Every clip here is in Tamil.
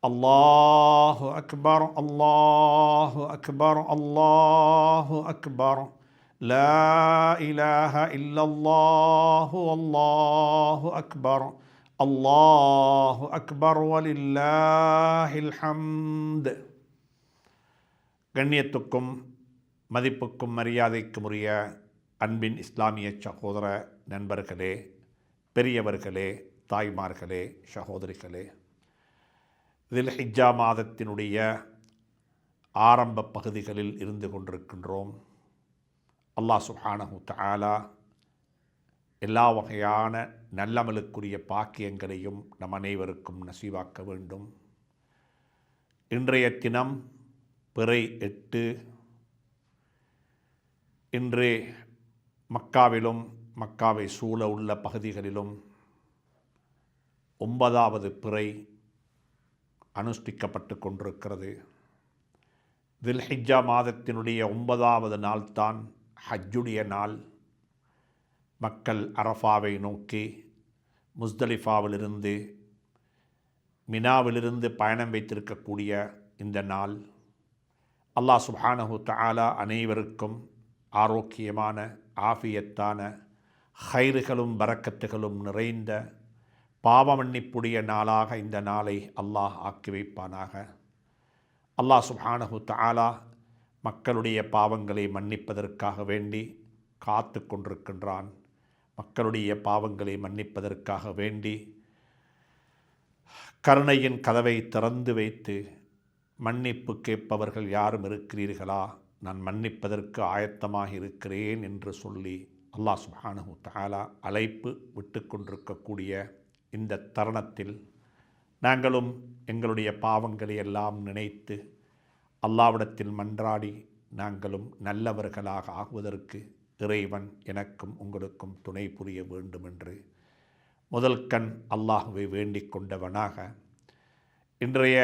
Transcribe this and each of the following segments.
الله أكبر الله أكبر الله أكبر لا إله إلا الله والله أكبر الله أكبر ولله الحمد. கண்ணியத்துக்கும் மதிப்புக்கும் மரியாதைக்கும் உரிய அன்பின் இஸ்லாமிய சகோதர நண்பர்களே, பெரியவர்களே, தாய்மார்களே, சகோதரிகளே, தில்ஹிஜ்ஜா மாதத்தினுடைய ஆரம்ப பகுதிகளில் இருந்து கொண்டிருக்கின்றோம். அல்லாஹ் சுப்ஹானஹு தஆலா எல்லா வகையான நல்லமலுக்குரிய பாக்கியங்களையும் நம் அனைவருக்கும் நசீவாக்க வேண்டும். இன்றைய தினம் பிறை 8. இன்று மக்காவிலும் மக்காவை சூழ உள்ள பகுதிகளிலும் 9வது பிறை அனுஷ்டிக்கப்பட்டு கொண்டிருக்கிறது. தில்ஹிஜ்ஜா மாதத்தினுடைய 9வது நாள்தான் ஹஜ்ஜுடைய நாள். மக்கள் அரஃபாவை நோக்கி முஸ்தலிஃபாவிலிருந்து மினாவிலிருந்து பயணம் வைத்திருக்கக்கூடிய இந்த நாள் அல்லாஹ் சுப்ஹானஹு தஆலா அனைவருக்கும் ஆரோக்கியமான, ஆஃபியத்தான, ஹைறுகளும் பரக்கத்துகளும் நிறைந்த பாவ மன்னிப்புடைய நாளாக இந்த நாளை அல்லாஹ் ஆக்கி வைப்பானாக. அல்லாஹ் சுப்ஹானஹு தஆலா மக்களுடைய பாவங்களை மன்னிப்பதற்காக வேண்டி காத்து கொண்டிருக்கின்றான். மக்களுடைய பாவங்களை மன்னிப்பதற்காக வேண்டி கருணையின் கதவை திறந்து வைத்து மன்னிப்பு கேட்பவர்கள் யாரும் இருக்கிறீர்களா, நான் மன்னிப்பதற்கு ஆயத்தமாக இருக்கிறேன் என்று சொல்லி அல்லாஹ் சுப்ஹானஹு தஆலா அழைப்பு விட்டு கொண்டிருக்கக்கூடிய இந்த தருணத்தில் நாங்களும் எங்களுடைய பாவங்களை எல்லாம் நினைத்து அல்லாஹ்விடத்தில் மன்றாடி நாங்களும் நல்லவர்களாக ஆகுவதற்கு இறைவன் எனக்கும் உங்களுக்கும் துணை புரிய வேண்டும் என்று முதல் கண் அல்லாஹ்வை வேண்டிக் கொண்டவனாக இன்றைய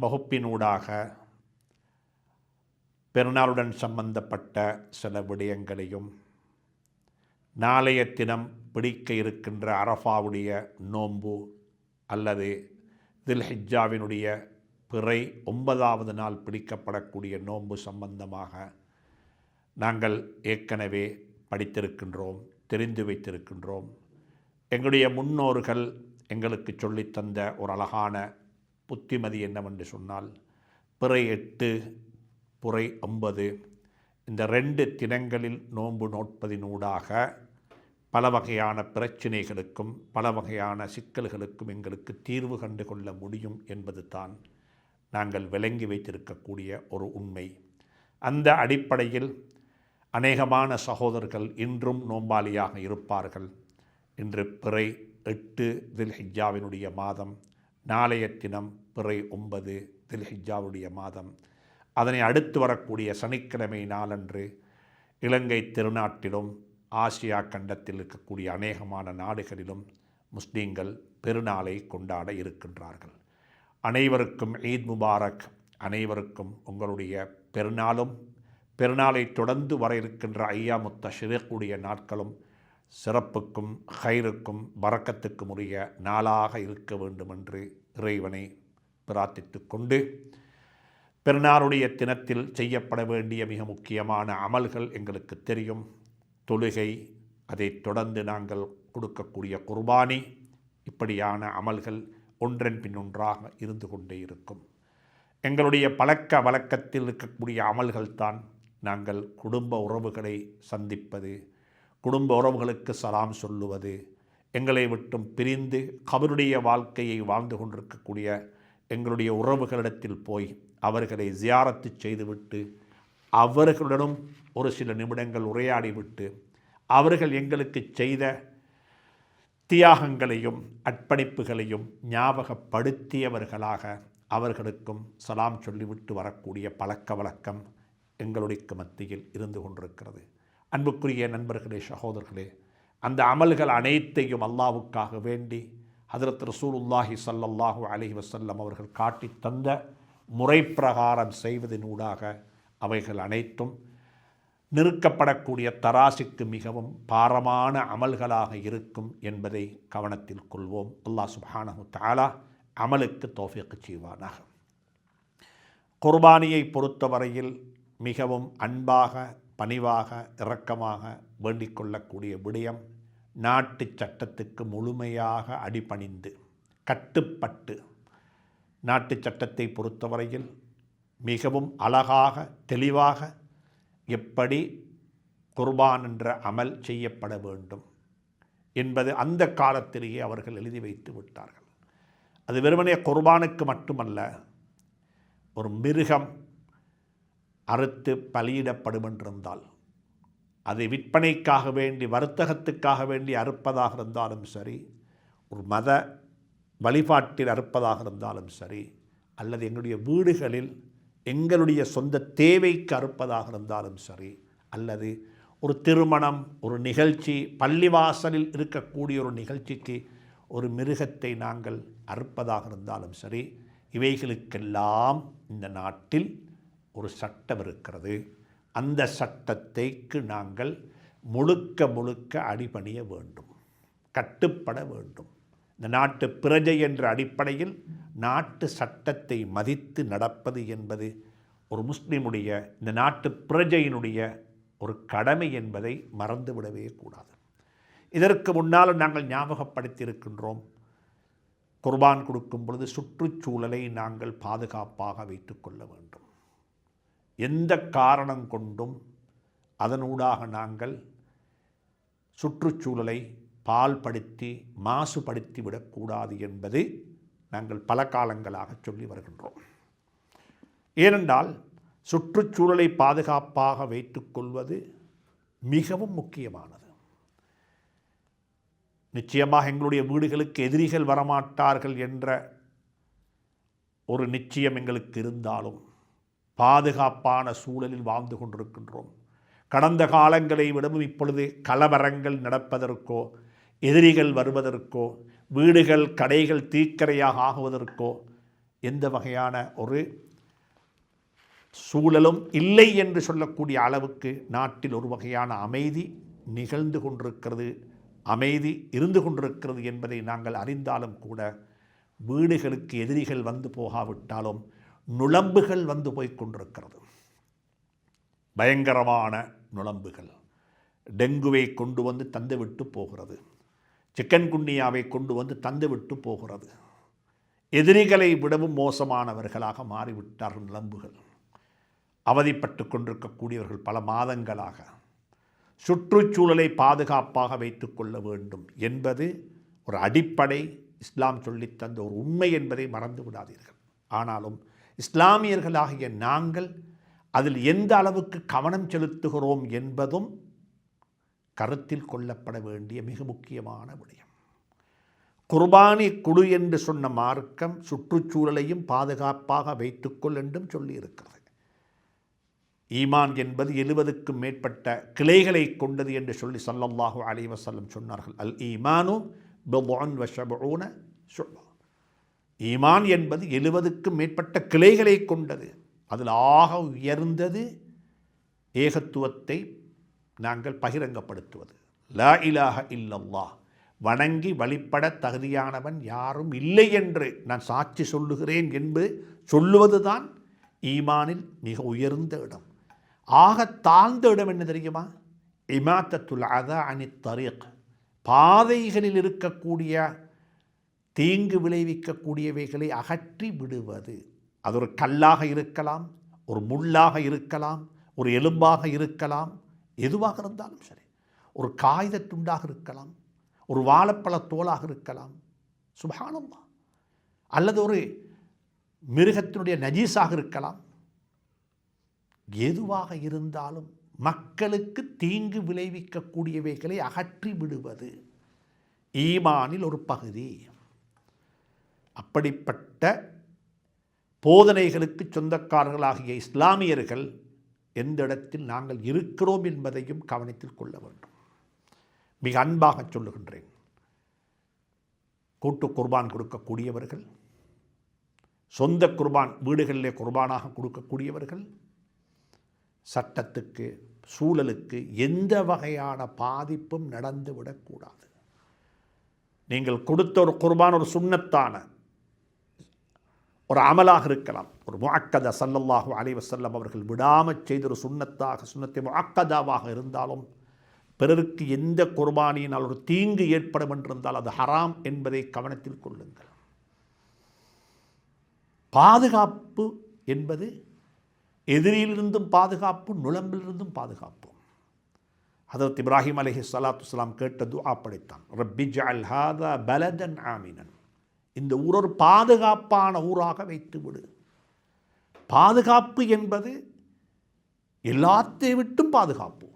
வகுப்பினூடாக பெருநாளுடன் சம்பந்தப்பட்ட சில விடயங்களையும், நாளைய தினம் பிடிக்க இருக்கின்ற அரஃபாவுடைய நோன்பு அல்லது தில்ஹிஜ்ஜாவினுடைய பிறை 9வது நாள் பிடிக்கப்படக்கூடிய நோன்பு சம்பந்தமாக நாங்கள் ஏற்கனவே படித்திருக்கின்றோம், தெரிந்து வைத்திருக்கின்றோம். எங்களுடைய முன்னோர்கள் எங்களுக்கு சொல்லித்தந்த ஒரு அழகான புத்திமதி என்னவென்று சொன்னால், பிறை 8 பிறை 9 இந்த 2 தினங்களில் நோன்பு நோட்பதினூடாக பல வகையான பிரச்சினைகளுக்கும் பல வகையான சிக்கல்களுக்கும் எங்களுக்கு தீர்வு கண்டு கொள்ள முடியும் என்பது தான் நாங்கள் விளங்கி வைத்திருக்கக்கூடிய ஒரு உண்மை. அந்த அடிப்படையில் அநேகமான சகோதரர்கள் இன்றும் நோம்பாளியாக இருப்பார்கள். இன்று பிறை 8 தில்ஹிஜ்ஜாவினுடைய மாதம், நாளைய தினம் பிறை 9 தில்ஹிஜ்ஜாவுடைய மாதம். அதனை அடுத்து வரக்கூடிய சனிக்கிழமை நாளன்று இலங்கை திருநாட்டிலும் ஆசியா கண்டத்தில் இருக்கக்கூடிய அநேகமான நாடுகளிலும் முஸ்லீம்கள் பெருநாளை கொண்டாட இருக்கின்றார்கள். அனைவருக்கும் ஈத் முபாரக். அனைவருக்கும் உங்களுடைய பெருநாளும் பெருநாளை தொடர்ந்து வர இருக்கின்ற ஐயாமுத் தஷ்ரீக்குடைய நாட்களும் சிறப்புக்கும் ஹைருக்கும் பரக்கத்துக்கும் உரிய நாளாக இருக்க வேண்டும் என்று இறைவனை பிரார்த்தித்து கொண்டு, பெருநாளுடைய தினத்தில் செய்யப்பட வேண்டிய மிக முக்கியமான அமல்கள் எங்களுக்கு தெரியும். தொழுகை, அதை தொடர்ந்து நாங்கள் கொடுக்கக்கூடிய குர்பானி, இப்படியான அமல்கள் ஒன்றன் பின் ஒன்றாக இருந்து கொண்டே இருக்கும். எங்களுடைய பழக்க வழக்கத்தில் இருக்கக்கூடிய அமல்கள்தான் நாங்கள் குடும்ப உறவுகளை சந்திப்பது, குடும்ப உறவுகளுக்கு சலாம் சொல்லுவது, எங்களை விட்டும் பிரிந்து கபருடைய வாழ்க்கையை வாழ்ந்து கொண்டிருக்கக்கூடிய எங்களுடைய உறவுகளிடத்தில் போய் அவர்களை ஜியாரத்து செய்துவிட்டு அவர்களுடனும் ஒரு சில நிமிடங்கள் உரையாடிவிட்டு அவர்கள் எங்களுக்கு செய்த தியாகங்களையும் அர்ப்பணிப்புகளையும் ஞாபகப்படுத்தியவர்களாக அவர்களுக்கும் சலாம் சொல்லிவிட்டு வரக்கூடிய பழக்க வழக்கம் எங்களுடைய மத்தியில் இருந்து கொண்டிருக்கிறது. அன்புக்குரிய நண்பர்களே, சகோதரர்களே, அந்த அமல்கள் அனைத்தையும் அல்லாஹ்வுக்காக வேண்டி ஹதரத் ரசூலுல்லாஹி ஸல்லல்லாஹு அலைஹி வஸல்லம் அவர்கள் காட்டி தந்த முறை பிரகாரம் செய்வதனூடாக அவைகள் அனைத்தும் நிறுக்கப்படக்கூடிய தராசுக்கு மிகவும் பாரமான அமல்களாக இருக்கும் என்பதை கவனத்தில் கொள்வோம். அல்லாஹ் சுப்ஹானஹு தஆலா அமலுக்கு தௌஃபீக் செய்வானாக. குர்பானியை பொறுத்தவரையில் மிகவும் அன்பாக, பணிவாக, இரக்கமாக வேண்டிக் கொள்ளக்கூடிய விடயம், நாட்டு சட்டத்துக்கு முழுமையாக அடிபணிந்து கட்டுப்பட்டு, நாட்டு சட்டத்தை பொறுத்தவரையில் மிகவும் அழகாக, தெளிவாக எப்படி குர்பான் என்ற அமல் செய்யப்பட வேண்டும் என்பது அந்த காலத்திலேயே அவர்கள் எழுதி வைத்து விட்டார்கள். அது வெறுமனே குர்பானுக்கு மட்டுமல்ல, ஒரு மிருகம் அறுத்து பலியிடப்படும் என்றிருந்தால், அதை விற்பனைக்காக வேண்டி, வர்த்தகத்துக்காக வேண்டி அறுப்பதாக இருந்தாலும் சரி, ஒரு மத வழிபாட்டில் அறுப்பதாக இருந்தாலும் சரி, அல்லது எங்களுடைய வீடுகளில் எங்களுடைய சொந்த தேவைக்கு அறுப்பதாக இருந்தாலும் சரி, அல்லது ஒரு திருமணம், ஒரு நிகழ்ச்சி, பள்ளிவாசலில் இருக்கக்கூடிய ஒரு நிகழ்ச்சிக்கு ஒரு மிருகத்தை நாங்கள் அறுப்பதாக இருந்தாலும் சரி, இவைகளுக்கெல்லாம் இந்த நாட்டில் ஒரு சட்டம் இருக்கிறது. அந்த சட்டத்தைக்கு நாங்கள் முழுக்க முழுக்க அடிபணிய வேண்டும், கட்டுப்பட வேண்டும். இந்த நாட்டு பிரஜை என்ற அடிப்படையில் நாட்டு சட்டத்தை மதித்து நடப்பது என்பது ஒரு முஸ்லிமுடைய, இந்த நாட்டு பிரஜையினுடைய ஒரு கடமை என்பதை மறந்துவிடவே கூடாது. இதற்கு முன்னால் நாங்கள் ஞாபகப்படுத்தியிருக்கின்றோம், குர்பான் கொடுக்கும் பொழுது சுற்றுச்சூழலை நாங்கள் பாதுகாப்பாக வைத்து கொள்ள வேண்டும். எந்த காரணம் கொண்டும் அதனூடாக நாங்கள் சுற்றுச்சூழலை பால்படுத்தி மாசுபடுத்தி விடக்கூடாது என்பது நாங்கள் பல காலங்களாக சொல்லி வருகின்றோம். ஏனென்றால் சுற்றுச்சூழலை பாதுகாப்பாக வைத்துக்கொள்வது மிகவும் முக்கியமானது. நிச்சயமாக எங்களுடைய வீடுகளுக்கு எதிரிகள் வரமாட்டார்கள் என்ற ஒரு நிச்சயம் எங்களுக்கு இருந்தாலும் பாதுகாப்பான சூழலில் வாழ்ந்து கொண்டிருக்கின்றோம். கடந்த காலங்களை விடவும் இப்பொழுது கலவரங்கள் நடப்பதற்கோ, எதிரிகள் வருவதற்கோ, வீடுகள் கடைகள் தீக்கிரையாக ஆகுவதற்கோ எந்த வகையான ஒரு சூழலும் இல்லை என்று சொல்லக்கூடிய அளவுக்கு நாட்டில் ஒரு வகையான அமைதி நிகழ்ந்து கொண்டிருக்கிறது, அமைதி இருந்து கொண்டிருக்கிறது என்பதை நாங்கள் அறிந்தாலும் கூட, வீடுகளுக்கு எதிரிகள் வந்து போகாவிட்டாலும் நுளம்புகள் வந்து போய் கொண்டிருக்கிறது. பயங்கரமான நுளம்புகள் டெங்குவை கொண்டு வந்து தந்துவிட்டு போகிறது, சிக்கன்குன்னியாவை கொண்டு வந்து தந்துவிட்டு போகிறது. எதிரிகளை விடவும் மோசமானவர்களாக மாறிவிட்டார்கள் நுளம்புகள். அவதிப்பட்டு கொண்டிருக்கக்கூடியவர்கள் பல மாதங்களாக. சுற்றுச்சூழலை பாதுகாப்பாக வைத்து கொள்ள வேண்டும் என்பது ஒரு அடிப்படை இஸ்லாம் சொல்லித்தந்த ஒரு உண்மை என்பதை மறந்து விடாதீர்கள். ஆனாலும் இஸ்லாமியர்களாகிய நாங்கள் அதில் எந்த அளவுக்கு கவனம் செலுத்துகிறோம் என்பதும் கருத்தில் கொள்ளப்பட வேண்டிய மிக முக்கியமான விடயம். குர்பானி குடு என்று சொன்ன மார்க்கம் சுற்றுச்சூழலையும் பாதுகாப்பாக வைத்துக்கொள் என்றும் சொல்லியிருக்கிறது. ஈமான் என்பது 70க்கும் மேற்பட்ட கிளைகளை கொண்டது என்று சொல்லி ஸல்லல்லாஹு அலைஹி வஸல்லம் சொன்னார்கள். அல் ஈமானு பிதுன் வ ஸபஊன ஷுஅபா. ஈமான் என்பது 70க்கும் மேற்பட்ட கிளைகளை கொண்டது. அதில் ஆக உயர்ந்தது ஏகத்துவத்தை நாங்கள் பகிரங்கப்படுத்துவது. லா இலாஹ இல்லல்லாஹ், வணங்கி வழிபட தகுதியானவன் யாரும் இல்லை என்று நான் சாட்சி சொல்லுகிறேன் என்று சொல்லுவதுதான் ஈமானில் மிக உயர்ந்த இடம். ஆக தாழ்ந்த இடம் என்ன தெரியுமா? இமாத்தத்துல் அதா அனி தரீக், பாதைகளில் இருக்கக்கூடிய தீங்கு விளைவிக்கக்கூடியவைகளை அகற்றி விடுவது. அது ஒரு கல்லாக இருக்கலாம், ஒரு முள்ளாக இருக்கலாம், ஒரு எலும்பாக இருக்கலாம், எதுவாக இருந்தாலும் சரி, ஒரு காகித துண்டாக இருக்கலாம், ஒரு வாழைப்பழ தோலாக இருக்கலாம், சுப்ஹானல்லாஹ், அல்லது ஒரு மிருகத்தினுடைய நஜீஸாக இருக்கலாம். எதுவாக இருந்தாலும் மக்களுக்கு தீங்கு விளைவிக்கக்கூடியவைகளை அகற்றி விடுவது ஈமானில் ஒரு பகுதி. அப்படிப்பட்ட போதனைகளுக்கு சொந்தக்காரர்களாகிய இஸ்லாமியர்கள் எந்த இடத்தில் நாங்கள் இருக்கிறோம் என்பதையும் கவனத்தில் கொள்ள வேண்டும். மிக அன்பாக சொல்லுகின்றேன், கூட்டு குர்பான் கொடுக்கக்கூடியவர்கள், சொந்த குர்பான் வீடுகளிலே குர்பானாக கொடுக்கக்கூடியவர்கள் சட்டத்துக்கு, சூழலுக்கு எந்த வகையான பாதிப்பும் நடந்துவிடக்கூடாது. நீங்கள் கொடுத்த ஒரு குர்பான் ஒரு சுன்னத்தான ஒரு அமலாக இருக்கலாம். ஒரு முஅக்கதா ஸல்லல்லாஹு அலைஹி வஸல்லம் அவர்கள் விடாமல் செய்த ஒரு சுன்னத்தை முஅக்கதாவாக இருந்தாலும் பிறருக்கு எந்த குர்பானியினால் ஒரு தீங்கு ஏற்படும் என்றிருந்தால் அது ஹராம் என்பதை கவனத்தில் கொள்ளுங்கள். பாதுகாப்பு என்பது எதிரியிலிருந்தும் பாதுகாப்பு, நுளம்பிலிருந்தும் பாதுகாப்பு. ஹதரத் இப்ராஹிம் அலைஹிஸ்ஸலாத்து வஸ்ஸலாம் கேட்ட துஆ படைத்தான், ரப்பி ஜஅல் ஹாதா பலதன் ஆமினன், இந்த ஊர் ஒரு பாதுகாப்பான ஊராக வைத்து விடு. பாதுகாப்பு என்பது எல்லாத்தை விட்டும் பாதுகாப்பு,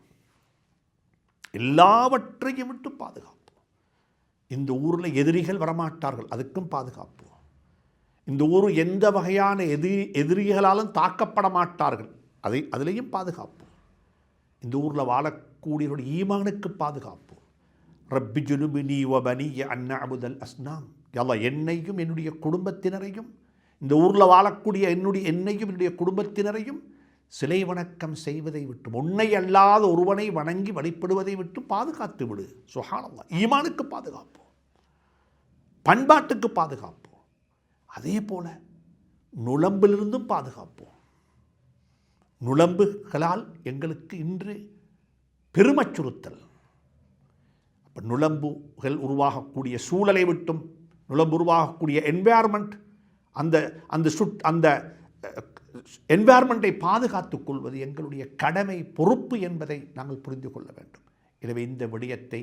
எல்லாவற்றையும் விட்டு பாதுகாப்பு. இந்த ஊரில் எதிரிகள் வரமாட்டார்கள், அதுக்கும் பாதுகாப்பு. இந்த ஊர் எந்த வகையான எதிரிகளாலும் தாக்கப்பட மாட்டார்கள், அதிலேயும் பாதுகாப்பு. இந்த ஊரில் வாழக்கூடியவருடைய ஈமானுக்கு பாதுகாப்பு. ரப்பி ஜுனுபினி வ பனிய அன் நஅபுதல் அஸ்னாம், யல்லாஹ் என்னையும் என்னுடைய குடும்பத்தினரையும், இந்த ஊரில் வாழக்கூடிய என்னையும் என்னுடைய குடும்பத்தினரையும் சிலை வணக்கம் செய்வதை விட்டு, உன்னை அல்லாத ஒருவனை வணங்கி வழிபடுவதை விட்டு பாதுகாத்து விடு. சுப்ஹானல்லாஹ். ஈமானுக்கு பாதுகாப்பு, பண்பாட்டுக்கு பாதுகாப்பு. அதே போல நுளம்பிலிருந்தும் பாதுகாப்பு. நுளம்புகளால் எங்களுக்கு இன்று பெரும் அச்சுறுத்தல். அப்போ நுளம்புகள் உருவாகக்கூடிய சூழலை விட்டும், நுளம்பு உருவாகக்கூடிய என்வாயர்மெண்ட், அந்த என்வாயர்மெண்ட்டை பாதுகாத்துக் கொள்வது எங்களுடைய கடமை, பொறுப்பு என்பதை நாங்கள் புரிந்து கொள்ள வேண்டும். எனவே இந்த விடயத்தை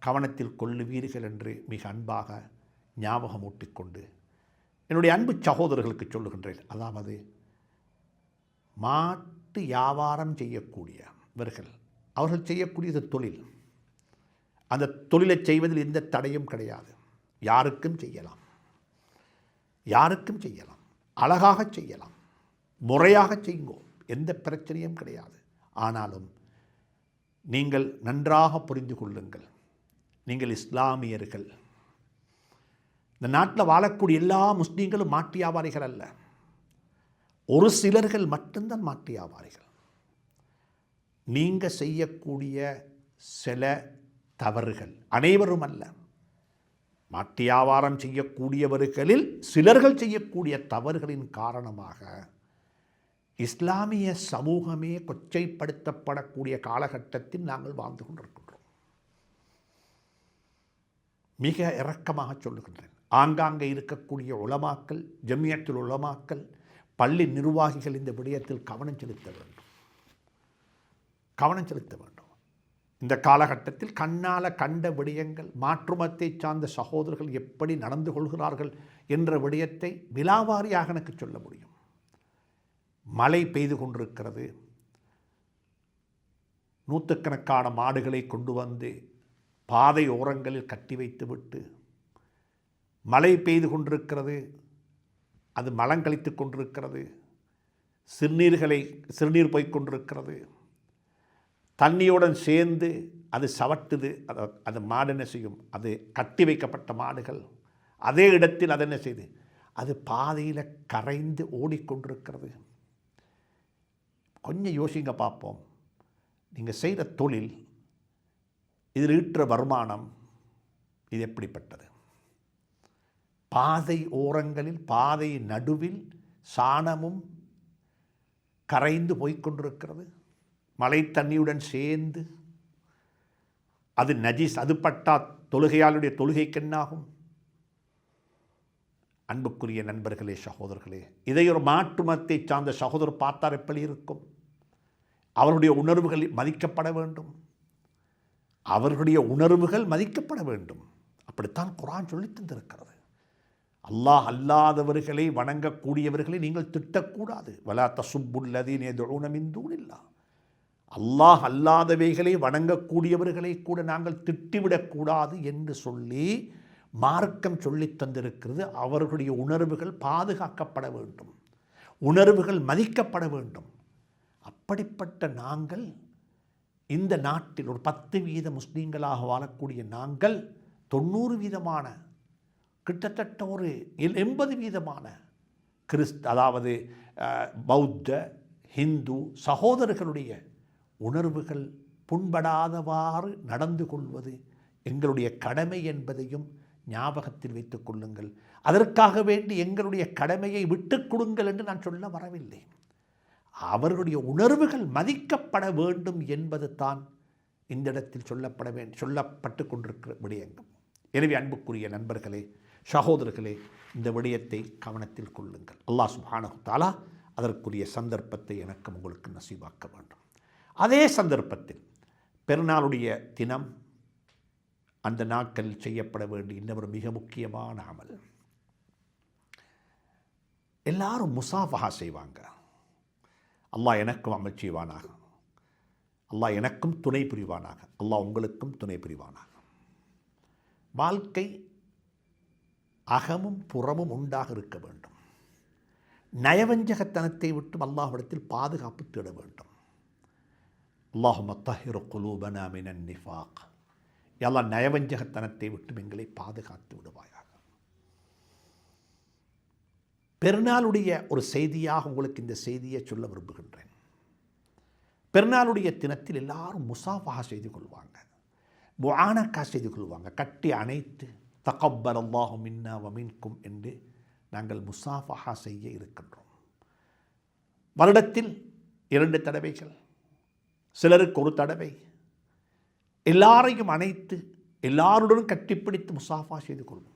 கவனத்தில் கொள்ளுவீர்கள் என்று மிக அன்பாக ஞாபகமூட்டிக்கொண்டு என்னுடைய அன்பு சகோதரர்களுக்கு சொல்லுகின்றேன். அதாவது மாட்டு வியாபாரம் செய்யக்கூடியவர்கள், அவர்கள் செய்யக்கூடியது தொழில். அந்த தொழிலை செய்வதில் எந்த தடையும் கிடையாது. யாருக்கும் செய்யலாம், யாருக்கும் செய்யலாம், அழகாக செய்யலாம், முறையாக செய்யுங்கோ, எந்த பிரச்சனையும் கிடையாது. ஆனாலும் நீங்கள் நன்றாக புரிந்து கொள்ளுங்கள், நீங்கள் இஸ்லாமியர்கள். இந்த நாட்டில் வாழக்கூடிய எல்லா முஸ்லீம்களும் மாட்டு வியாபாரிகள் அல்ல. ஒரு சிலர்கள் மட்டும்தான் மாட்டு வியாபாரிகள். நீங்கள் செய்யக்கூடிய சில தவறுகள், அனைவரும் அல்ல, மாட்டு வியாபாரம் செய்யக்கூடியவர்களில் சிலர்கள் செய்யக்கூடிய தவறுகளின் காரணமாக இஸ்லாமிய சமூகமே கொச்சைப்படுத்தப்படக்கூடிய காலகட்டத்தில் நாங்கள் வாழ்ந்து கொண்டிருக்கின்றோம். மிக இரக்கமாக சொல்லுகின்றேன், ஆங்காங்கே இருக்கக்கூடிய உலமாக்கள், ஜமியத்துல் உலமாக்கள், பள்ளி நிர்வாகிகள் இந்த விடயத்தில் கவனம் செலுத்த வேண்டும், கவனம் செலுத்த வேண்டும். இந்த காலகட்டத்தில் கண்ணால் கண்ட விடயங்கள், மாற்றுமத்தை சார்ந்த சகோதரர்கள் எப்படி நடந்து கொள்கிறார்கள் என்ற விடயத்தை விலாவாரியாக எனக்கு சொல்ல முடியும். மழை பெய்து கொண்டிருக்கிறது, நூற்றுக்கணக்கான மாடுகளை கொண்டு வந்து பாதை ஓரங்களில் கட்டி வைத்துவிட்டு, மழை பெய்து கொண்டிருக்கிறது, அது மலங்கழித்து கொண்டிருக்கிறது, சிறுநீர் போய் கொண்டிருக்கிறது, தண்ணியுடன் சேர்ந்து அது சவட்டுது. அது மாடு என்ன செய்யும், அது கட்டி வைக்கப்பட்ட மாடுகள் அதே இடத்தில் அது என்ன செய்து, அது பாதையில் கரைந்து ஓடிக்கொண்டிருக்கிறது. கொஞ்சம் யோசிங்க பார்ப்போம். நீங்கள் செய்கிற தொழில், இதில் ஈட்டுற வருமானம், இது எப்படிப்பட்டது? பாதை ஓரங்களில், பாதை நடுவில் சாணமும் கரைந்து போய்கொண்டிருக்கிறது, மழை தண்ணியுடன் சேர்ந்து. அது நஜீஸ், அது பட்டா தொழுகையாளுடைய தொழுகைக்கு என்னாகும்? அன்புக்குரிய நண்பர்களே, சகோதரர்களே, இதை ஒரு மாற்று மதத்தை சார்ந்த சகோதரர் பார்த்தார் எப்படி இருக்கும்? அவருடைய உணர்வுகள் மதிக்கப்பட வேண்டும், அவர்களுடைய உணர்வுகள் மதிக்கப்பட வேண்டும். அப்படித்தான் குர்ஆன் சொல்லி தந்திருக்கிறது. அல்லாஹ் அல்லாதவர்களை வணங்கக்கூடியவர்களை நீங்கள் திட்டக்கூடாது. வலா தசுப்புல்லதீன யதுஊன மின் தூனில்லாஹ், அல்லாஹ் அல்லாதவைகளை வணங்கக்கூடியவர்களை கூட நாங்கள் திட்டிவிடக்கூடாது என்று சொல்லி மார்க்கம் சொல்லித் தந்திருக்கிறது. அவர்களுடைய உணர்வுகள் பாதுகாக்கப்பட வேண்டும், உணர்வுகள் மதிக்கப்பட வேண்டும். அப்படிப்பட்ட நாங்கள் இந்த நாட்டில் ஒரு 10% முஸ்லீம்களாக வாழக்கூடிய நாங்கள் 90% கிட்டத்தட்ட ஒரு 80% அதாவது பௌத்த, ஹிந்து சகோதரர்களுடைய உணர்வுகள் புண்படாதவாறு நடந்து கொள்வது எங்களுடைய கடமை என்பதையும் ஞாபகத்தில் வைத்துக் கொள்ளுங்கள். அதற்காக வேண்டி எங்களுடைய கடமையை விட்டுக் கொடுங்கள் என்று நான் சொல்ல வரவில்லை. அவர்களுடைய உணர்வுகள் மதிக்கப்பட வேண்டும் என்பது தான் இந்த இடத்தில் சொல்லப்பட்டு கொண்டிருக்கிற விடயங்கள். எனவே அன்புக்குரிய நண்பர்களே, சகோதரர்களே, இந்த விடயத்தை கவனத்தில் கொள்ளுங்கள். அல்லாஹ் சுப்ஹானஹு தஆலா அதற்குரிய சந்தர்ப்பத்தை எனக்கும் உங்களுக்கு நசீபாக்க வேண்டும். அதே சந்தர்ப்பத்தில் பெருநாளுடைய தினம், அந்த நாட்களில் செய்யப்பட வேண்டிய இன்னொரு மிக முக்கியமான அமல், எல்லாரும் முசாஃபஹா செய்வாங்க. அல்லாஹ் எனக்கும் அமல் செய்வானாக, அல்லாஹ் எனக்கும் துணை புரிவானாக, அல்லாஹ் உங்களுக்கும் துணை புரிவானாக. வாழ்க்கை அகமும் புறமும் உண்டாக இருக்க வேண்டும். நயவஞ்சகத்தனத்தை விட்டு அல்லாஹ்விடத்தில் பாதுகாப்பு தேட வேண்டும். அல்லாஹும்ம தஹிர் குலூபனா மினன் நிஃபாக். யா அல்லாஹ், நயவஞ்சகத்தனத்தை விட்டு எங்களை பாதுகாத்து விடுவாயாக. பெருநாளுடைய ஒரு செய்தியாக உங்களுக்கு இந்த செய்தியை சொல்ல விரும்புகின்றேன். பெருநாளுடைய தினத்தில் எல்லாரும் முசாஃபஹா செய்து கொள்வாங்க, முஆனகா செய்து கொள்வாங்க. கட்டி அணைத்து தகப்பல் அல்லாஹு மின்னா வ மின்கும் என்று நாங்கள் முசாஃபஹா செய்ய இருக்கின்றோம். வருடத்தில் 2 தடவைகள், சிலருக்கு 1 தடவை, எல்லாரையும் அணைத்து எல்லாருடனும் கட்டிப்பிடித்து முசாஃபா செய்து கொள்வோம்.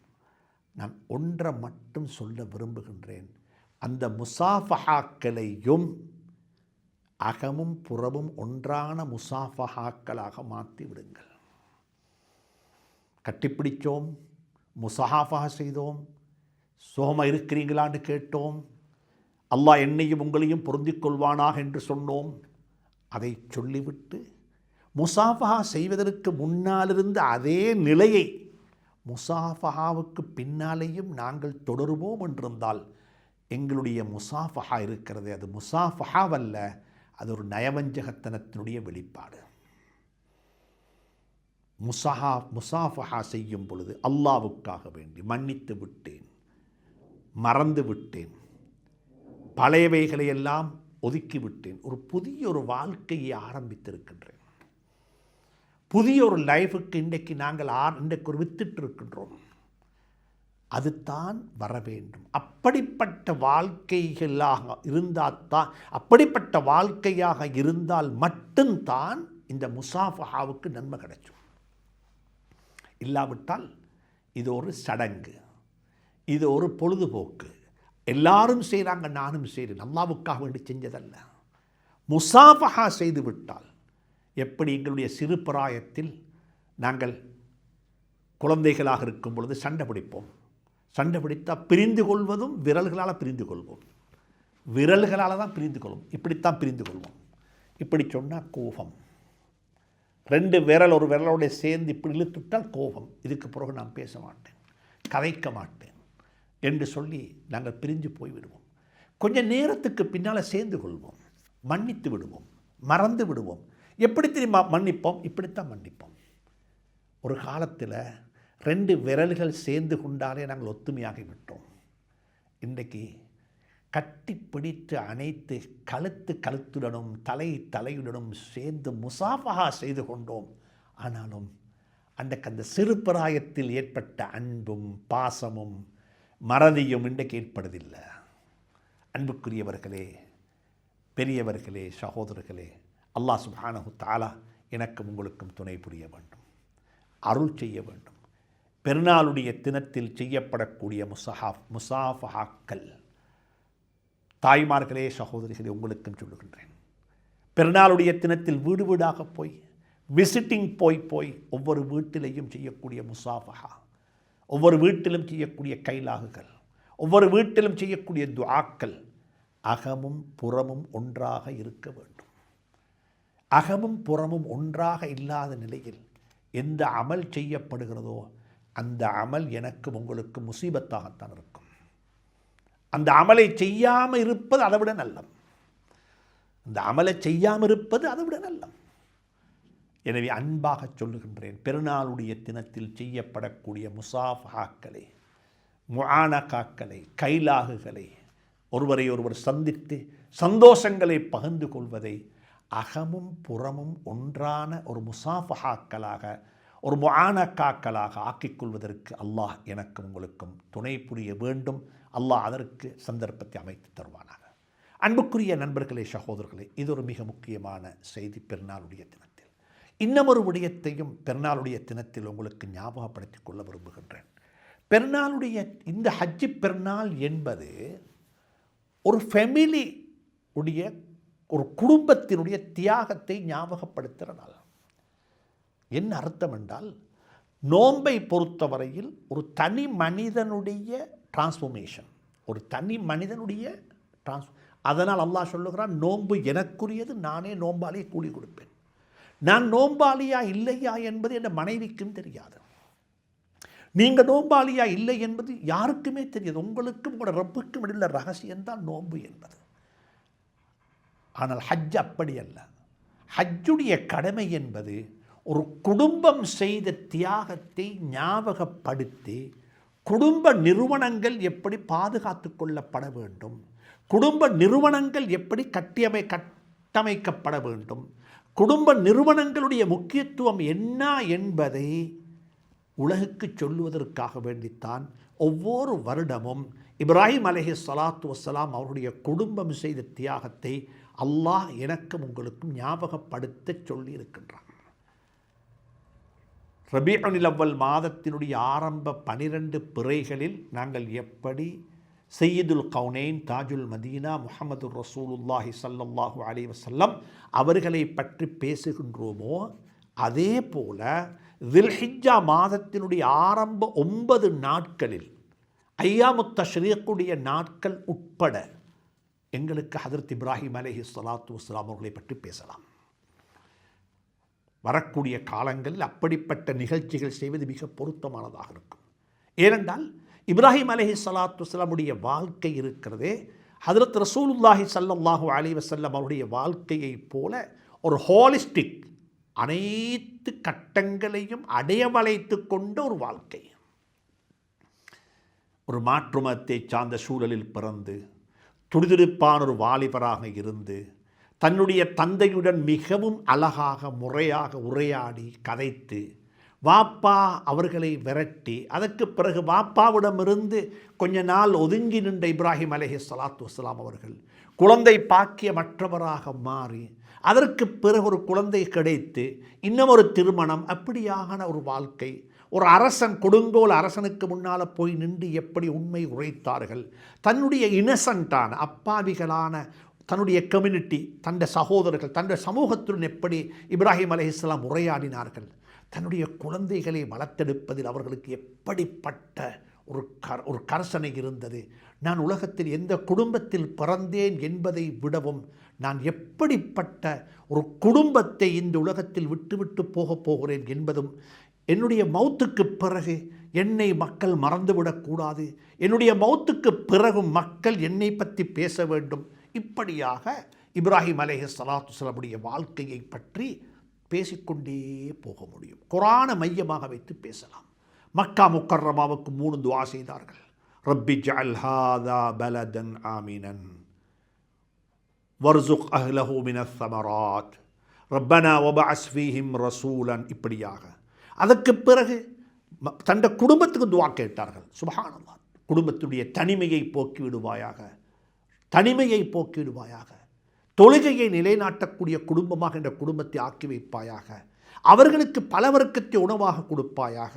நான் ஒன்றை மட்டும் சொல்ல விரும்புகின்றேன். அந்த முசாஃபஹாக்களையும் அகமும் புறமும் ஒன்றான முசாஃபஹாக்களாக மாற்றி விடுங்கள். கட்டிப்பிடித்தோம், முசாஃபஹா செய்தோம், சோம இருக்கிறீங்களான்னு கேட்டோம், அல்லாஹ் என்னையும் உங்களையும் பொருந்திக் கொள்வானாக என்று சொன்னோம். அதை சொல்லிவிட்டு முசாஃபஹா செய்வதற்கு முன்னாலிருந்த அதே நிலையை முசாஃபஹாவுக்கு பின்னாலேயும் நாங்கள் தொடருவோம் என்றிருந்தால் எங்களுடைய முசாஃபஹா இருக்கிறது, அது முசாஃபஹாவல்ல, அது ஒரு நயவஞ்சகத்தனத்தினுடைய வெளிப்பாடு. முசாஃபஹா செய்யும் பொழுது அல்லாஹ்வுக்காக வேண்டி மன்னித்து விட்டேன், மறந்து விட்டேன், பழையவைகளையெல்லாம் ஒதுக்கிவிட்டேன், ஒரு புதிய ஒரு வாழ்க்கையை ஆரம்பித்திருக்கின்றேன், புதிய ஒரு லைஃபுக்கு இன்றைக்கு நாங்கள் இன்றைக்கு ஒரு வித்துட்டு இருக்கின்றோம். அதுதான் வர வேண்டும். அப்படிப்பட்ட வாழ்க்கைகளாக இருந்தால் மட்டும்தான் இந்த முசாஃபஹாவுக்கு நன்மை கிடைக்கும். இல்லாவிட்டால் இது ஒரு சடங்கு, இது ஒரு பொழுதுபோக்கு, எல்லாரும் செய்கிறாங்க நானும் செய்கிறேன், அல்லாஹ்வுக்காக வேண்டி செஞ்சதல்ல. முசாஃபஹா செய்து விட்டால், எப்படி எங்களுடைய சிறு பிராயத்தில் நாங்கள் குழந்தைகளாக இருக்கும் பொழுது சண்டை பிடிப்போம், சண்டை பிடித்தால் பிரிந்து கொள்வதும் விரல்களால் பிரிந்து கொள்வோம், விரல்களால் தான் பிரிந்து கொள்வோம், இப்படித்தான் பிரிந்து கொள்வோம். இப்படி சொன்னால் கோபம், 2 விரல் ஒரு விரலோட சேர்ந்து இப்படி இழுத்துட்டால் கோபம், இதுக்கு பிறகு நான் பேச மாட்டேன், கதைக்க மாட்டேன் என்று சொல்லி நாங்கள் பிரிஞ்சு போய்விடுவோம். கொஞ்சம் நேரத்துக்கு பின்னால் சேர்ந்து கொள்வோம், மன்னித்து விடுவோம், மறந்து விடுவோம். எப்படி தெரியுமா மன்னிப்போம்? இப்படித்தான் மன்னிப்போம். ஒரு காலத்தில் 2 விரல்கள் சேர்ந்து கொண்டாலே நாங்கள் ஒத்துமையாகி விட்டோம். இன்றைக்கு கட்டி பிடித்து அணைத்து கழுத்துடனும் தலையுடனும் சேர்ந்து முசாஃபஹா செய்து கொண்டோம். ஆனாலும் அந்த சிறு பிராயத்தில் ஏற்பட்ட அன்பும் பாசமும் மறதியும் இன்றைக்கு ஏற்படுவதில்லை. அன்புக்குரியவர்களே, பெரியவர்களே, சகோதரர்களே, அல்லாஹ் சுப்ஹானஹு தஆலா எனக்கும் உங்களுக்கும் துணை புரிய வேண்டும், அருள் செய்ய வேண்டும். பெருநாளுடைய தினத்தில் செய்யப்படக்கூடிய முசாஃபஹாக்கள், தாய்மார்களே, சகோதரிகளே, உங்களுக்கும் சொல்லுகின்றேன். பெருநாளுடைய தினத்தில் வீடு வீடாக போய் விசிட்டிங் போய் ஒவ்வொரு வீட்டிலையும் செய்யக்கூடிய முசாஃபஹா, ஒவ்வொரு வீட்டிலும் செய்யக்கூடிய கைலாகுகள், ஒவ்வொரு வீட்டிலும் செய்யக்கூடிய துஆக்கள் அகமும் புறமும் ஒன்றாக இருக்க வேண்டும். அகமும் புறமும் ஒன்றாக இல்லாத நிலையில் எந்த அமல் செய்யப்படுகிறதோ அந்த அமல் எனக்கு உங்களுக்கு முசீபத்தாகத்தான் இருக்கும். அந்த அமலை செய்யாமல் இருப்பது அதை விட நல்லம். அந்த அமலை செய்யாமல் இருப்பது அதை விட நல்லம். எனவே அன்பாக சொல்லுகின்றேன், பெருநாளுடைய தினத்தில் செய்யப்படக்கூடிய முசாஃபஹாக்களை, முஆனகாக்களை, கைலாகுகளை, ஒருவரை ஒருவர் சந்தித்து சந்தோஷங்களை பகிர்ந்து கொள்வதை அகமும் புறமும் ஒன்றான ஒரு முசாஃபஹாக்களாக, ஒரு முஆனக்காக்களாக ஆக்கிக்கொள்வதற்கு அல்லாஹ் எனக்கும் உங்களுக்கும் துணை புரிய வேண்டும். அல்லாஹ் அதற்கு சந்தர்ப்பத்தை அமைத்து தருவானாக. அன்புக்குரிய நண்பர்களே, சகோதரர்களே, இது ஒரு மிக முக்கியமான செய்தி. பெருநாளுடைய தினத்தில் இன்னமொரு விடயத்தையும் பெருநாளுடைய தினத்தில் உங்களுக்கு ஞாபகப்படுத்திக் கொள்ள விரும்புகின்றேன். பெருநாளுடைய இந்த ஹஜ்ஜி பெருநாள் என்பது ஒரு ஃபேமிலி உடைய ஒரு குடும்பத்தினுடைய தியாகத்தை ஞாபகப்படுத்துகிற நாள். என்ன அர்த்தம் என்றால், நோன்பை பொறுத்தவரையில் ஒரு தனி மனிதனுடைய டிரான்ஸ்ஃபர்மேஷன், ஒரு தனி மனிதனுடைய அதனால் அல்லாஹ் சொல்லுகிறான், நோன்பு எனக்குரியது, நானே நோன்பாளியை கூலி கொடுப்பேன். நான் நோன்பாளியா இல்லையா என்பது என் மனைவிக்கும் தெரியாது. நீங்கள் நோன்பாளியா இல்லை என்பது யாருக்குமே தெரியாது. உங்களுக்கும் உங்களோட ரப்புக்கும் இடையில ரகசியம்தான் நோன்பு என்பது. ஆனால் ஹஜ் அப்படி அல்ல. ஹஜ்ஜுடைய கடமை என்பது ஒரு குடும்பம் செய்த தியாகத்தை ஞாபகப்படுத்தி, குடும்ப நிறுவனங்கள் எப்படி பாதுகாத்து கொள்ளப்பட வேண்டும், குடும்ப நிறுவனங்கள் எப்படி கட்டமைக்கப்பட வேண்டும், குடும்ப நிறுவனங்களுடைய முக்கியத்துவம் என்ன என்பதை உலகுக்கு சொல்லுவதற்காக வேண்டித்தான் ஒவ்வொரு வருடமும் இப்ராஹிம் அலைஹிஸ்ஸலாத்து வஸ்ஸலாம் அவருடைய குடும்பம் செய்த தியாகத்தை அல்லாஹ் எனக்கும் உங்களுக்கும் ஞாபகப்படுத்த சொல்லி இருக்கின்றான். ரபீஉல் அவ்வல் மாதத்தினுடைய ஆரம்ப 12 பிறைகளில் நாங்கள் எப்படி சையதுல் கௌனைன் தாஜுல் மதீனா முஹம்மது ரசூலுல்லாஹி ஸல்லல்லாஹு அலைஹி வஸல்லம் அவர்களை பற்றி பேசுகின்றோமோ, அதே போல தில்ஹிஜ்ஜா மாதத்தினுடைய ஆரம்ப 9 நாட்களில் ஐயாமுத் தஷ்ரீக்குடைய நாட்கள் உட்பட எங்களுக்கு ஹதரத் இப்ராஹிம் அலைஹிஸ்ஸலாத்து வஸ்ஸலாம் அவர்களை பற்றி பேசலாம். வரக்கூடிய காலங்களில் அப்படிப்பட்ட நிகழ்ச்சிகள் செய்வது மிக பொருத்தமானதாக இருக்கும். ஏனென்றால் இப்ராஹிம் அலைஹிஸ்ஸலாத்து வஸ்ஸலாமுடைய வாழ்க்கை இருக்கிறதே, ஹதரத் ரசூலுல்லாஹி ஸல்லல்லாஹு அலைஹி வஸல்லம் அவருடைய வாழ்க்கையைப் போல ஒரு ஹோலிஸ்டிக், அனைத்து கட்டங்களையும் அடையவழைத்து கொண்ட ஒரு வாழ்க்கை. ஒரு மாற்று மதத்தை சார்ந்த சூழலில் பிறந்து துடிதுடிப்பான ஒரு வாலிபராக இருந்து தன்னுடைய தந்தையுடன் மிகவும் அழகாக முறையாக உரையாடி கதைத்து வாப்பா அவர்களை விரட்டி, அதற்கு பிறகு வாப்பாவிடமிருந்து கொஞ்ச நாள் ஒதுங்கி நின்ற இப்ராஹிம் அலைஹிஸ்ஸலாத்து வஸ்ஸலாம் அவர்கள் குழந்தை பாக்கியமற்றவராக மாறி, அதற்கு பிறகு ஒரு குழந்தை கிடைத்து இன்னும் ஒரு திருமணம், அப்படியான ஒரு வாழ்க்கை. ஒரு அரசன், கொடுங்கோல் அரசனுக்கு முன்னால் போய் நின்று எப்படி உண்மை உரைத்தார்கள், தன்னுடைய இன்னசென்ட்டான அப்பாவிகளான தன்னுடைய கம்யூனிட்டி, தன்னுடைய சகோதரர்கள், தன்னுடைய சமூகத்துடன் எப்படி இப்ராஹிம் அலைஹிஸ்ஸலாம் உரையாடினார்கள், தன்னுடைய குழந்தைகளை வளர்த்தெடுப்பதில் அவர்களுக்கு எப்படிப்பட்ட ஒரு கர்சனை இருந்தது. நான் உலகத்தில் எந்த குடும்பத்தில் பிறந்தேன் என்பதை விடவும் நான் எப்படிப்பட்ட ஒரு குடும்பத்தை இந்த உலகத்தில் விட்டுவிட்டு போகப் போகிறேன் என்பதும், என்னுடைய மௌத்துக்கு பிறகு என்னை மக்கள் மறந்துவிடக்கூடாது, என்னுடைய மௌத்துக்கு பிறகு மக்கள் என்னை பற்றி பேச வேண்டும், இப்படியாக இப்ராஹிம் அலைஹிஸ்ஸலாத்து வஸ்ஸலாமுடைய வாழ்க்கையை பற்றி பேசிக்கொண்டே போக முடியும். குர்ஆனை மையமாக வைத்து பேசலாம். மக்கா முக்கர்ரமாவுக்கு 3 துஆ செய்தார்கள். ரப்பி ஜஅல் ஹாதா பலதன் ஆமினன் வர்சுக் அஹ்லஹு மினஸ் ஸமராத் ரப்பனா வபஅஸ் ஃபீஹிம் ரசூலன், இப்படியாக. அதற்கு பிறகு தந்த குடும்பத்துக்கு துஆ கேட்டார்கள். சுப்ஹானல்லாஹ், குடும்பத்துடைய தனிமையை போக்கிவிடுவாயாக, தனிமையை போக்கிவிடுவாயாக, தொழுகையை நிலைநாட்டக்கூடிய குடும்பமாக இந்த குடும்பத்தை ஆக்கி வைப்பாயாக, அவர்களுக்கு பல வர்க்கத்தை உணவாக கொடுப்பாயாக,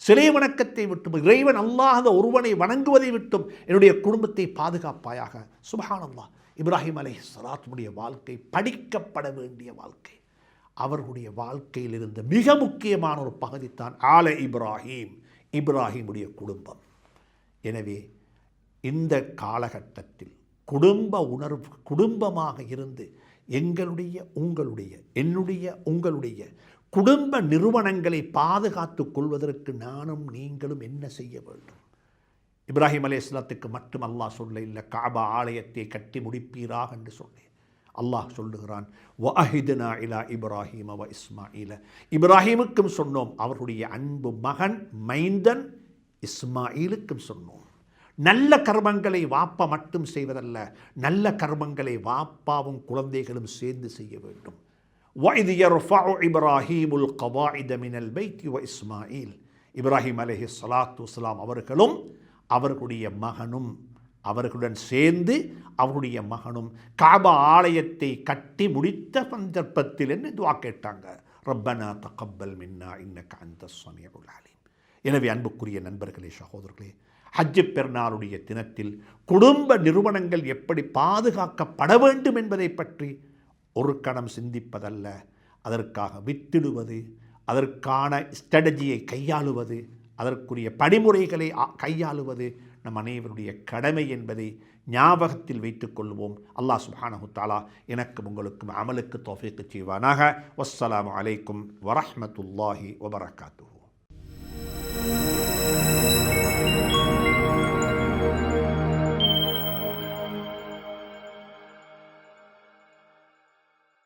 சிலை வணக்கத்தை விட்டும் இறைவன் அல்லாத ஒருவனை வணங்குவதை விட்டும் என்னுடைய குடும்பத்தை பாதுகாப்பாயாக. சுப்ஹானல்லாஹ், இப்ராஹிம் அலைஹிஸ்ஸலாத்துடைய வாழ்க்கை படிக்கப்பட வேண்டிய வாழ்க்கை. அவர்களுடைய வாழ்க்கையில் இருந்த மிக முக்கியமான ஒரு பகுதித்தான் ஆல இப்ராஹிம், இப்ராஹிமுடைய குடும்பம். எனவே இந்த காலகட்டத்தில் குடும்ப உணர்வு, குடும்பமாக இருந்து எங்களுடைய, உங்களுடைய, என்னுடைய, உங்களுடைய குடும்ப நிறுவனங்களை பாதுகாத்து கொள்வதற்கு நானும் நீங்களும் என்ன செய்ய வேண்டும்? இப்ராஹிம் அலைஹிஸ்ஸலாத்துக்கு மட்டும் அல்லாஹ் சொல்ல இல்லை, காபா ஆலயத்தை கட்டி முடிப்பீராக என்று சொன்னேன். அல்லாஹ் சொல்லுகிறான், வஅஹித்னா இலா இப்ராஹிம வ இஸ்மாயில, இப்ராஹிமுக்கும் சொன்னோம், அவருடைய அன்பு மகன் மைந்தன் இஸ்மாயிலுக்கும் சொன்னோம். நல்ல கர்மங்களை வாப்பா மட்டும் செய்வதல்ல, நல்ல கர்மங்களை வாப்பாவும் குழந்தைகளும் சேர்ந்து செய்ய வேண்டும். وَإِذْ يَرْفَعُ إِبْرَاهِيمُ الْقَوَاعِدَ مِنَ الْبَيْتِ وَإِسْمَاعِيل இப்ராஹிம் அலைஹிஸ்ஸலாத்து வஸ்ஸலாம் அவர்களும் அவர்களுடைய மகனும் அவர்களுடன் சேர்ந்து அவருடைய மகனும் காபா ஆலயத்தை கட்டி முடித்த சந்தர்ப்பத்தில் என்ன துஆ கேட்டாங்க, ரப்பனா தகப்பல் மின்னா இன்னக அன்தஸ் ஸமீஉல் அலீம். எனவே அன்புக்குரிய நண்பர்களே, சகோதரர்களே, ஹஜ் பெருநாளுடைய தினத்தில் குடும்ப நிறுவனங்கள் எப்படி பாதுகாக்கப்பட வேண்டும் என்பதை பற்றி ஒரு கணம் சிந்திப்பதல்ல, அதற்காக வித்திடுவது, அதற்கான ஸ்ட்ராட்டஜியை கையாளுவது, அதற்குரிய படிமுறைகளை கையாளுவது நம் அனைவருடைய கடமை என்பதை ஞாபகத்தில் வைத்துக் கொள்வோம். அல்லாஹ் சுப்ஹானஹு தஆலா எனக்கும் உங்களுக்கும் அமலுக்கு தௌஃபீக் செய்வானாக. வஸ்ஸலாமு அலைக்கும் வரஹ்மத்துல்லாஹி வபரகாத்துஹு.